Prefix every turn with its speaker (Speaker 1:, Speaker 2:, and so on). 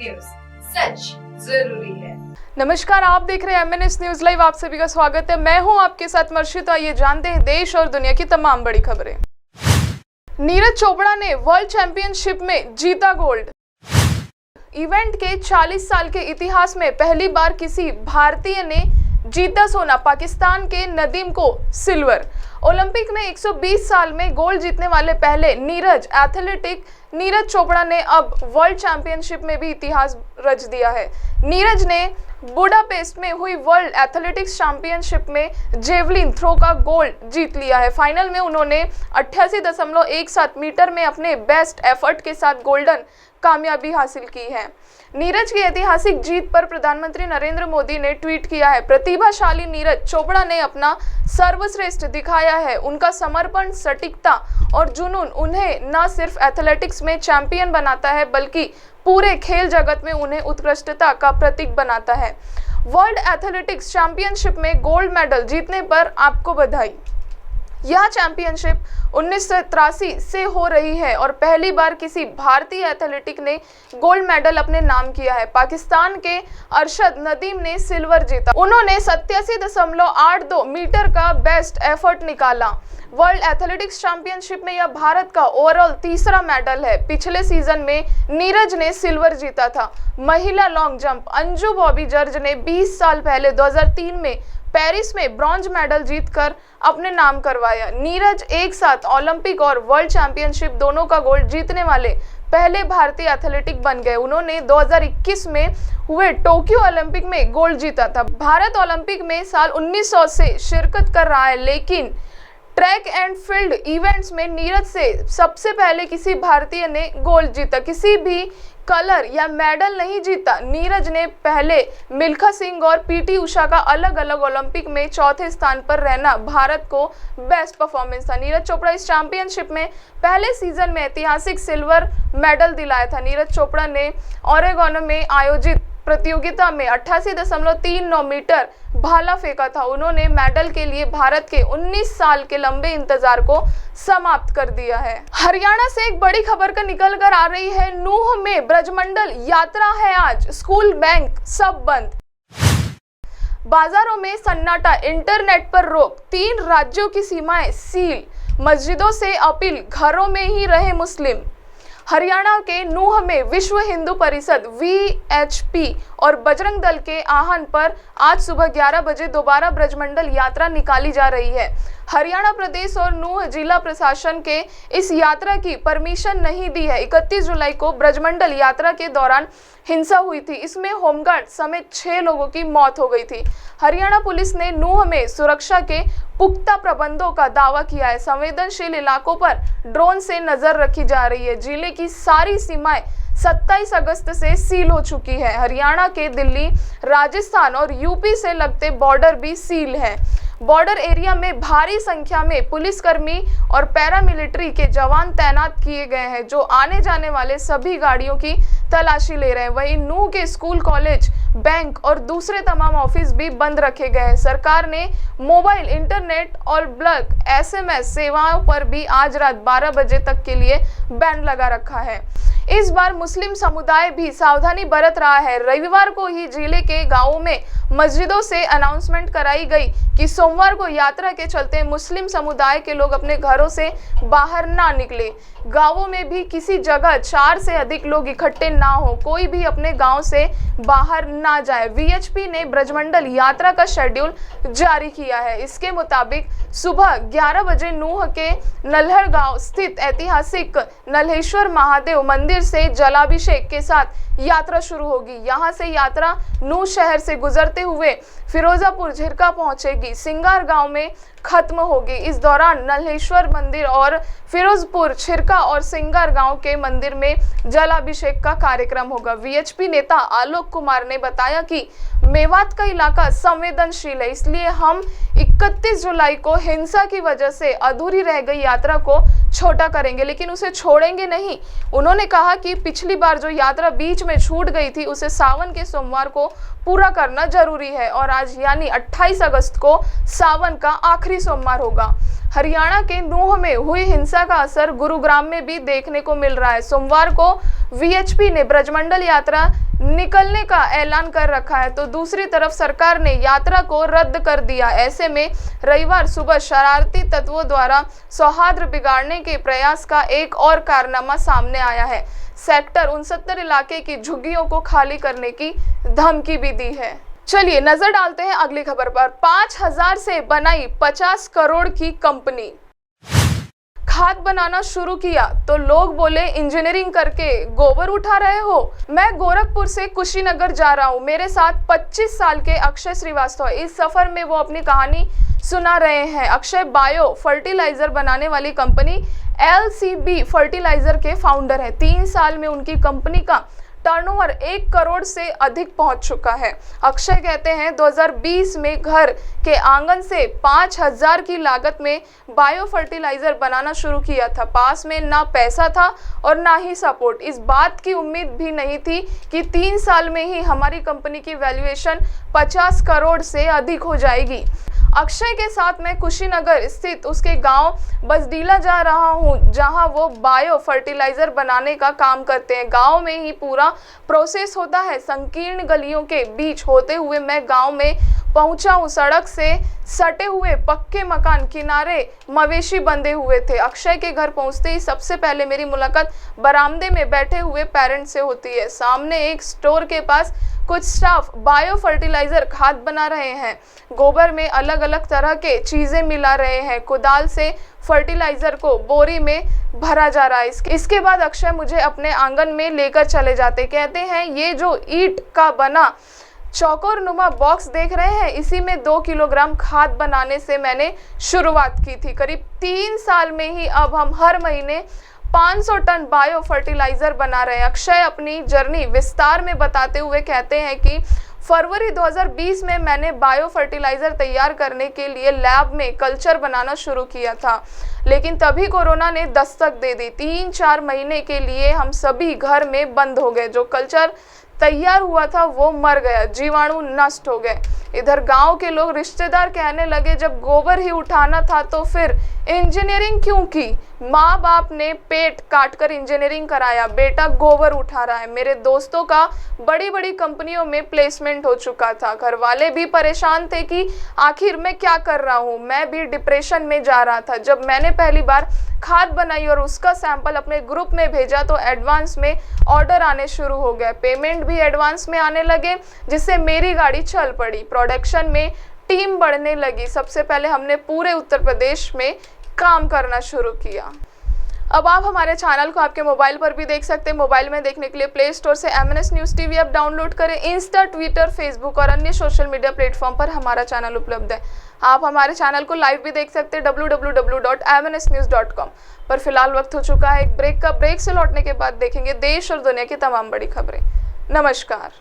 Speaker 1: News, सच जरूरी है।
Speaker 2: नमस्कार, आप देख रहे हैं MNS न्यूज लाइव। आप सभी का स्वागत है। मैं हूं आपके साथ मर्शिदा। ये जानते हैं देश और दुनिया की तमाम बड़ी खबरें। नीरज चोपड़ा ने वर्ल्ड चैंपियनशिप में जीता गोल्ड। इवेंट के 40 साल के इतिहास में पहली बार किसी भारतीय ने जीता सोना, पाकिस्तान के नदीम को सिल्वर। ओलंपिक में 120 साल में गोल्ड जीतने वाले पहले एथलेटिक नीरज चोपड़ा ने अब वर्ल्ड चैंपियनशिप में भी इतिहास रच दिया है। नीरज ने बुडापेस्ट में हुई वर्ल्ड एथलेटिक्स चैंपियनशिप में जेवलिन थ्रो का गोल्ड जीत लिया है। फाइनल में उन्होंने 88.17 मीटर में अपने बेस्ट एफर्ट के साथ गोल्डन कामयाबी हासिल की है। नीरज की ऐतिहासिक जीत पर प्रधानमंत्री नरेंद्र मोदी ने ट्वीट किया है, प्रतिभाशाली नीरज चोपड़ा ने अपना सर्वश्रेष्ठ दिखाया है। उनका समर्पण, सटीकता और जुनून उन्हें न सिर्फ एथलेटिक्स में चैंपियन बनाता है बल्कि पूरे खेल जगत में उन्हें उत्कृष्टता का प्रतीक बनाता है। वर्ल्ड एथलेटिक्स चैंपियनशिप में गोल्ड मेडल जीतने पर आपको बधाई। यह चैंपियनशिप 1983 से हो रही है और पहली बार किसी भारतीय एथलेटिक ने गोल्ड मेडल अपने नाम किया है। पाकिस्तान के अरशद नदीम ने सिल्वर जीता। उन्होंने 87.82 मीटर का बेस्ट एफर्ट निकाला। वर्ल्ड एथलेटिक्स चैंपियनशिप में यह भारत का ओवरऑल तीसरा मेडल है। पिछले सीजन में नीरज ने सिल्वर जीता था। महिला long jump Anju Bobby George ने 20 साल पहले 2003 में पेरिस में ब्रॉन्ज मेडल जीतकर अपने नाम करवाया। नीरज एक साथ ओलंपिक और वर्ल्ड चैंपियनशिप दोनों का गोल्ड जीतने वाले पहले भारतीय एथलेटिक बन गए। उन्होंने 2021 में हुए टोक्यो ओलंपिक में गोल्ड जीता था। भारत ओलंपिक में साल 1900 से शिरकत कर रहा है, लेकिन ट्रैक एंड फील्ड इवेंट्स में नीरज से सबसे पहले किसी भारतीय ने गोल्ड जीता। किसी भी कलर या मेडल नहीं जीता। नीरज ने पहले मिल्खा सिंह और PT उषा का अलग अलग ओलंपिक में चौथे स्थान पर रहना भारत को बेस्ट परफॉर्मेंस था। नीरज चोपड़ा इस चैंपियनशिप में पहले सीजन में ऐतिहासिक सिल्वर मेडल दिलाया था। नीरज चोपड़ा ने ओरेगोन में आयोजित प्रतियोगिता में 88.39 मीटर भाला फेंका था। उन्होंने मेडल के लिए भारत के 19 साल के लंबे इंतजार को समाप्त कर दिया है। हरियाणा से एक बड़ी खबर का निकल कर आ रही है। नूह में ब्रजमंडल यात्रा है आज, स्कूल, बैंक सब बंद। बाजारों में सन्नाटा, इंटरनेट पर रोक, 3 राज्यों की सीमाएं सील, मस्जिदों से अपील, घरों में ही रहे मुस्लिम। हरियाणा के नूह में विश्व हिंदू परिषद VHP और बजरंग दल के आह्वान पर आज सुबह 11 बजे दोबारा ब्रजमंडल यात्रा निकाली जा रही है। हरियाणा प्रदेश और नूह जिला प्रशासन के इस यात्रा की परमिशन नहीं दी है। 31 जुलाई को ब्रजमंडल यात्रा के दौरान हिंसा हुई थी। इसमें होमगार्ड समेत 6 लोगों की मौत हो गई थी। हरियाणा पुलिस ने नूह में सुरक्षा के पुख्ता प्रबंधों का दावा किया है। संवेदनशील इलाकों पर ड्रोन से नजर रखी जा रही है। जिले की सारी सीमाएं 27 अगस्त से सील हो चुकी है। हरियाणा के दिल्ली, राजस्थान और UP से लगते बॉर्डर भी सील है। बॉर्डर एरिया में भारी संख्या में पुलिसकर्मी और पैरामिलिट्री के जवान तैनात किए गए हैं, जो आने जाने वाले सभी गाड़ियों की तलाशी ले रहे हैं। वहीं नूह के स्कूल, कॉलेज, बैंक और दूसरे तमाम ऑफिस भी बंद रखे गए हैं। सरकार ने मोबाइल, इंटरनेट और बल्क SMS सेवाओं पर भी आज रात 12 बजे तक के लिए बैन लगा रखा है। इस बार मुस्लिम समुदाय भी सावधानी बरत रहा है। रविवार को ही जिले के गांवों में मस्जिदों से अनाउंसमेंट कराई गई कि सोमवार को यात्रा के चलते मुस्लिम समुदाय के लोग अपने घरों से बाहर ना निकले। गांवों में भी किसी जगह 4 से अधिक लोग इकट्ठे ना हो, कोई भी अपने गांव से बाहर ना जाए। VHP ने ब्रजमंडल यात्रा का शेड्यूल जारी किया है। इसके मुताबिक सुबह 11 बजे नूह के नल्हर गांव स्थित ऐतिहासिक नल्हेश्वर महादेव मंदिर से जलाभिषेक के साथ यात्रा शुरू होगी। यहां से यात्रा नूह शहर से गुजरते हुए फिरोजापुर झिरका पहुंचेगी, सिंगार गांव में खत्म होगी। इस दौरान नल्हेश्वर मंदिर और फिरोजपुर, छिरका और सिंगार गांव के मंदिर में जलाभिषेक का कार्यक्रम होगा। VHP नेता आलोक कुमार ने बताया कि मेवात का इलाका संवेदनशील है, इसलिए हम 31 जुलाई को हिंसा की वजह से अधूरी रह गई यात्रा को छोटा करेंगे, लेकिन उसे छोड़ेंगे नहीं। उन्होंने कहा कि पिछली बार जो यात्रा बीच में छूट गई थी, उसे सावन के सोमवार को पूरा करना जरूरी है और आज यानी 28 अगस्त को सावन का आखिरी सोमवार होगा। हरियाणा के नूह में हुई हिंसा का असर गुरुग्राम में भी देखने को मिल रहा है। सोमवार को VHP ने ब्रजमंडल यात्रा निकलने का ऐलान कर रखा है, तो दूसरी तरफ सरकार ने यात्रा को रद्द कर दिया। ऐसे में रविवार सुबह शरारती तत्वों द्वारा सौहार्द बिगाड़ने के प्रयास का एक और कारनामा सामने आया है। सेक्टर 69 इलाके की झुग्गियों को खाली करने की धमकी भी दी है। चलिए नजर डालते हैं अगली खबर पर। 5000 से बनाई 50 करोड़ की कंपनी, खाद बनाना शुरू किया तो लोग बोले इंजीनियरिंग करके गोबर उठा रहे हो। मैं गोरखपुर से कुशीनगर जा रहा हूँ, मेरे साथ 25 साल के अक्षय श्रीवास्तव। इस सफर में वो अपनी कहानी सुना रहे हैं। अक्षय बायो फर्टिलाइजर बनाने वाली कंपनी LCB फर्टिलाइजर के फाउंडर हैं। 3 साल में उनकी कंपनी का टर्नओवर 1 करोड़ से अधिक पहुंच चुका है। अक्षय कहते हैं 2020 में घर के आंगन से 5000 की लागत में बायो फर्टिलाइजर बनाना शुरू किया था। पास में ना पैसा था और ना ही सपोर्ट। इस बात की उम्मीद भी नहीं थी कि 3 साल में ही हमारी कंपनी की वैल्यूएशन 50 करोड़ से अधिक हो जाएगी। अक्षय के साथ मैं कुशीनगर स्थित उसके गांव बसडीला जा रहा हूं, जहां वो बायो फर्टिलाइजर बनाने का काम करते हैं। गांव में ही पूरा प्रोसेस होता है। संकीर्ण गलियों के बीच होते हुए मैं गांव में पहुंचा हूं। सड़क से सटे हुए पक्के मकान किनारे मवेशी बंधे हुए थे। अक्षय के घर पहुंचते ही सबसे पहले मेरी मुलाकात बरामदे में बैठे हुए पेरेंट्स से होती है। सामने एक स्टोर के पास कुछ स्टाफ बायो फर्टिलाइजर खाद बना रहे हैं। गोबर में अलग अलग तरह के चीजें मिला रहे हैं। कुदाल से फर्टिलाइजर को बोरी में भरा जा रहा है। इसके बाद अक्षय मुझे अपने आंगन में लेकर चले जाते। कहते हैं ये जो ईंट का बना चौकोर नुमा बॉक्स देख रहे हैं, इसी में 2 किलोग्राम खाद बनाने से मैंने शुरुआत की थी। करीब 3 साल में ही अब हम हर महीने 500 टन बायो फर्टिलाइजर बना रहे हैं। अक्षय अपनी जर्नी विस्तार में बताते हुए कहते हैं कि फरवरी 2020 में मैंने बायो फर्टिलाइजर तैयार करने के लिए लैब में कल्चर बनाना शुरू किया था, लेकिन तभी कोरोना ने दस्तक दे दी। 3-4 महीने के लिए हम सभी घर में बंद हो गए। जो कल्चर तैयार हुआ था वो मर गया, जीवाणु नष्ट हो गए। इधर गांव के लोग रिश्तेदार कहने लगे जब गोबर ही उठाना था तो फिर इंजीनियरिंग क्यों की। माँ बाप ने पेट काटकर इंजीनियरिंग कराया, बेटा गोबर उठा रहा है। मेरे दोस्तों का बड़ी बड़ी कंपनियों में प्लेसमेंट हो चुका था। घर वाले भी परेशान थे कि आखिर मैं क्या कर रहा हूँ। मैं भी डिप्रेशन में जा रहा था। जब मैंने पहली बार खाद बनाई और उसका सैंपल अपने ग्रुप में भेजा तो एडवांस में ऑर्डर आने शुरू हो गए। पेमेंट भी एडवांस में आने लगे, जिससे मेरी गाड़ी चल पड़ी। प्रोडक्शन में टीम बढ़ने लगी। सबसे पहले हमने पूरे उत्तर प्रदेश में काम करना शुरू किया। अब आप हमारे चैनल को आपके मोबाइल पर भी देख सकते हैं। मोबाइल में देखने के लिए प्ले स्टोर से MNS news TV app download करें। इंस्टा, ट्विटर, फेसबुक और अन्य सोशल मीडिया प्लेटफॉर्म पर हमारा चैनल उपलब्ध है। आप हमारे चैनल को लाइव भी देख सकते हैं www.mnsnews.com पर। फिलहाल वक्त हो चुका है एक ब्रेक का। ब्रेक से लौटने के बाद देखेंगे देश और दुनिया की तमाम बड़ी खबरें। नमस्कार।